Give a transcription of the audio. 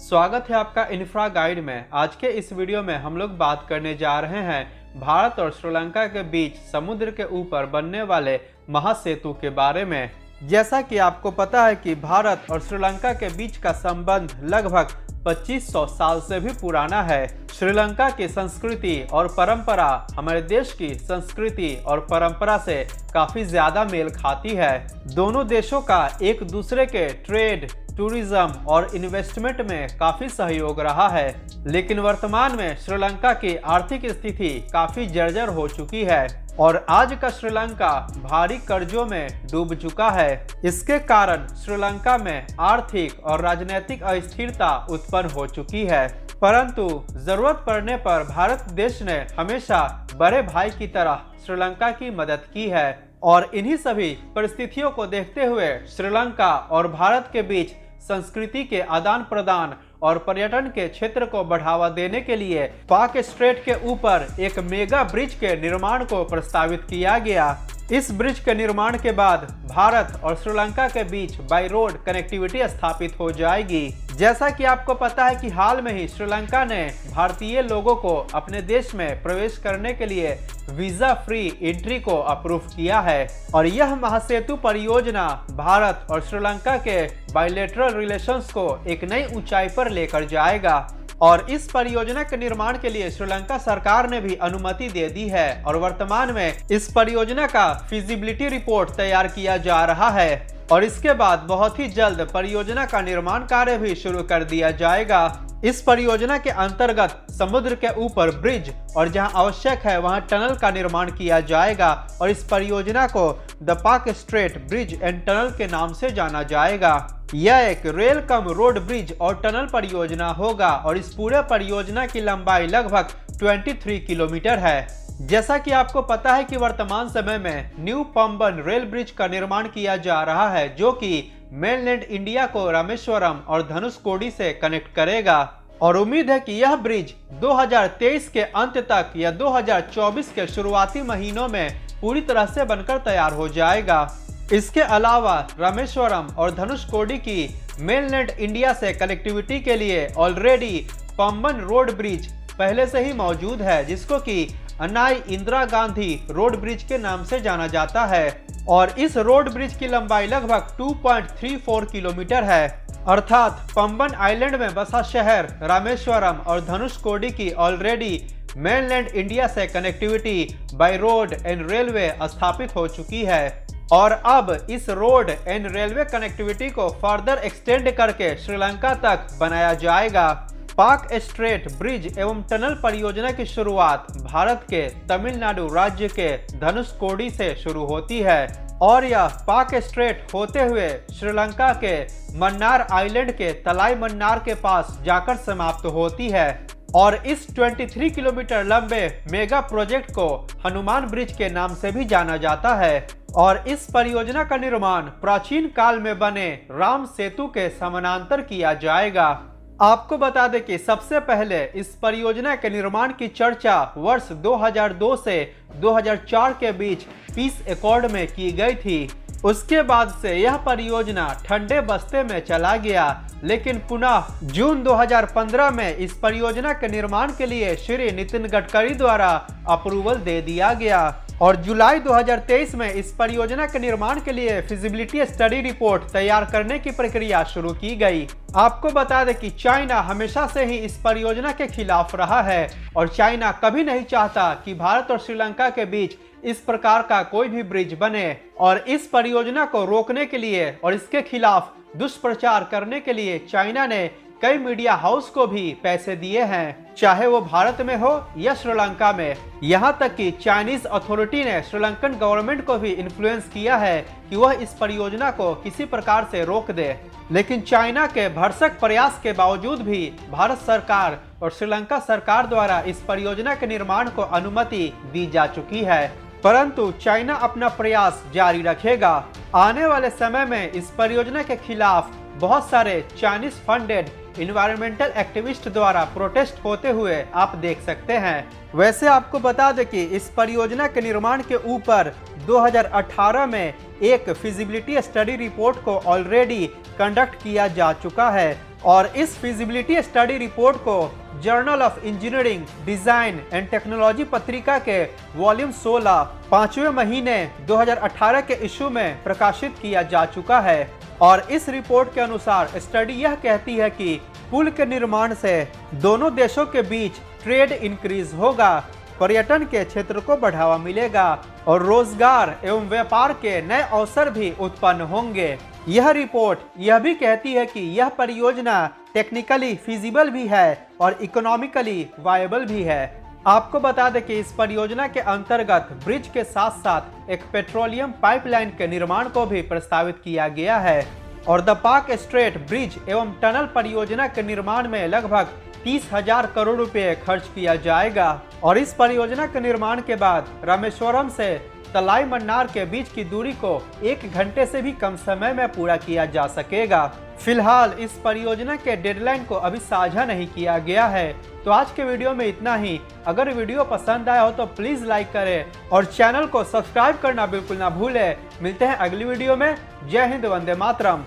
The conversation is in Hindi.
स्वागत है आपका इंफ्रा गाइड में। आज के इस वीडियो में हम लोग बात करने जा रहे हैं भारत और श्रीलंका के बीच समुद्र के ऊपर बनने वाले महासेतु के बारे में। जैसा कि आपको पता है कि भारत और श्रीलंका के बीच का संबंध लगभग 2500 साल से भी पुराना है। श्रीलंका की संस्कृति और परंपरा हमारे देश की संस्कृति और परंपरा से काफी ज्यादा मेल खाती है। दोनों देशों का एक दूसरे के ट्रेड, टूरिज्म और इन्वेस्टमेंट में काफी सहयोग रहा है, लेकिन वर्तमान में श्रीलंका की आर्थिक स्थिति काफी जर्जर हो चुकी है और आज का श्रीलंका भारी कर्जों में डूब चुका है। इसके कारण श्रीलंका में आर्थिक और राजनीतिक अस्थिरता उत्पन्न हो चुकी है, परंतु जरूरत पड़ने पर भारत देश ने हमेशा बड़े भाई की तरह श्रीलंका की मदद की है और इन्हीं सभी परिस्थितियों को देखते हुए श्रीलंका और भारत के बीच संस्कृति के आदान प्रदान और पर्यटन के क्षेत्र को बढ़ावा देने के लिए पाक स्ट्रेट के ऊपर एक मेगा ब्रिज के निर्माण को प्रस्तावित किया गया। इस ब्रिज के निर्माण के बाद भारत और श्रीलंका के बीच बाई रोड कनेक्टिविटी स्थापित हो जाएगी। जैसा कि आपको पता है कि हाल में ही श्रीलंका ने भारतीय लोगों को अपने देश में प्रवेश करने के लिए वीजा फ्री एंट्री को अप्रूव किया है और यह महासेतु परियोजना भारत और श्रीलंका के बायलैटरल रिलेशंस को एक नई ऊंचाई पर लेकर जाएगा और इस परियोजना के निर्माण के लिए श्रीलंका सरकार ने भी अनुमति दे दी है और वर्तमान में इस परियोजना का फिजिबिलिटी रिपोर्ट तैयार किया जा रहा है और इसके बाद बहुत ही जल्द परियोजना का निर्माण कार्य भी शुरू कर दिया जाएगा। इस परियोजना के अंतर्गत समुद्र के ऊपर ब्रिज और जहां आवश्यक है वहां टनल का निर्माण किया जाएगा और इस परियोजना को द पाक स्ट्रेट ब्रिज एंड टनल के नाम से जाना जाएगा। यह एक रेल कम रोड ब्रिज और टनल परियोजना होगा और इस पूरे परियोजना की लंबाई लगभग 23 किलोमीटर है। जैसा कि आपको पता है कि वर्तमान समय में न्यू पंबन रेल ब्रिज का निर्माण किया जा रहा है जो कि मेनलैंड इंडिया को रामेश्वरम और धनुषकोडी से कनेक्ट करेगा और उम्मीद है कि यह ब्रिज 2023 के अंत तक या 2024 के शुरुआती महीनों में पूरी तरह से बनकर तैयार हो जाएगा। इसके अलावा रामेश्वरम और धनुषकोडी की मेनलैंड इंडिया से कनेक्टिविटी के लिए ऑलरेडी पंबन रोड ब्रिज पहले से ही मौजूद है जिसको कि अन्नाई इंदिरा गांधी रोड ब्रिज के नाम से जाना जाता है और इस रोड ब्रिज की लंबाई लगभग 2.34 किलोमीटर है। अर्थात पंबन आइलैंड में बसा शहर रामेश्वरम और धनुषकोडी की ऑलरेडी मेनलैंड इंडिया से connectivity by road and railway स्थापित हो चुकी है और अब इस रोड एंड रेलवे कनेक्टिविटी को फर्दर एक्सटेंड करके श्रीलंका तक बनाया जाएगा। पाक स्ट्रेट ब्रिज एवं टनल परियोजना की शुरुआत भारत के तमिलनाडु राज्य के धनुषकोडी से शुरू होती है और यह पाक स्ट्रेट होते हुए श्रीलंका के मन्नार आइलैंड के तलाई मन्नार के पास जाकर समाप्त होती है और इस 23 किलोमीटर लंबे मेगा प्रोजेक्ट को हनुमान ब्रिज के नाम से भी जाना जाता है और इस परियोजना का निर्माण प्राचीन काल में बने राम सेतु के समानांतर किया जाएगा। आपको बता दें कि सबसे पहले इस परियोजना के निर्माण की चर्चा वर्ष 2002 से 2004 के बीच पीस एकॉर्ड में की गई थी। उसके बाद से यह परियोजना ठंडे बस्ते में चला गया, लेकिन पुनः जून 2015 में इस परियोजना के निर्माण के लिए श्री नितिन गडकरी द्वारा अप्रूवल दे दिया गया और जुलाई 2023 में इस परियोजना के निर्माण के लिए फिजिबिलिटी स्टडी रिपोर्ट तैयार करने की प्रक्रिया शुरू की गई। आपको बता दें कि चाइना हमेशा से ही इस परियोजना के खिलाफ रहा है और चाइना कभी नहीं चाहता कि भारत और श्रीलंका के बीच इस प्रकार का कोई भी ब्रिज बने और इस परियोजना को रोकने के लिए और इसके खिलाफ दुष्प्रचार करने के लिए चाइना ने कई मीडिया हाउस को भी पैसे दिए हैं, चाहे वो भारत में हो या श्रीलंका में। यहाँ तक कि चाइनीज अथॉरिटी ने श्रीलंकन गवर्नमेंट को भी इन्फ्लुएंस किया है कि वह इस परियोजना को किसी प्रकार से रोक दे, लेकिन चाइना के भरसक प्रयास के बावजूद भी भारत सरकार और श्रीलंका सरकार द्वारा इस परियोजना के निर्माण को अनुमति दी जा चुकी है, परंतु चाइना अपना प्रयास जारी रखेगा। आने वाले समय में इस परियोजना के खिलाफ बहुत सारे चाइनीज फंडेड इन्वायरमेंटल एक्टिविस्ट द्वारा प्रोटेस्ट होते हुए आप देख सकते हैं। वैसे आपको बता दें कि इस परियोजना के निर्माण के ऊपर 2018 में एक फिजिबिलिटी स्टडी रिपोर्ट को ऑलरेडी कंडक्ट किया जा चुका है और इस फिजिबिलिटी स्टडी रिपोर्ट को journal of engineering design and technology पत्रिका के वॉल्यूम 16 5वें महीने 2018 के इशू में प्रकाशित किया जा चुका है। और इस रिपोर्ट के अनुसार स्टडी यह कहती है कि पुल के निर्माण से दोनों देशों के बीच ट्रेड इंक्रीज होगा, पर्यटन के क्षेत्र को बढ़ावा मिलेगा और रोजगार एवं व्यापार के नए अवसर भी उत्पन्न होंगे। यह रिपोर्ट यह भी कहती है कि यह परियोजना टेक्निकली फिजिबल भी है और इकोनॉमिकली वायबल भी है। आपको बता दें कि इस परियोजना के अंतर्गत ब्रिज के साथ साथ एक पेट्रोलियम पाइपलाइन के निर्माण को भी प्रस्तावित किया गया है और द पाक स्ट्रेट ब्रिज एवं टनल परियोजना के निर्माण में लगभग 30,000 करोड़ रुपए खर्च किया जाएगा और इस परियोजना के निर्माण के बाद रामेश्वरम से तलाई मन्नार के बीच की दूरी को 1 घंटे से भी कम समय में पूरा किया जा सकेगा। फिलहाल इस परियोजना के डेडलाइन को अभी साझा नहीं किया गया है। तो आज के वीडियो में इतना ही। अगर वीडियो पसंद आया हो तो प्लीज लाइक करें और चैनल को सब्सक्राइब करना बिल्कुल ना भूलें। मिलते हैं अगली वीडियो में। जय हिंद, वंदे मातरम।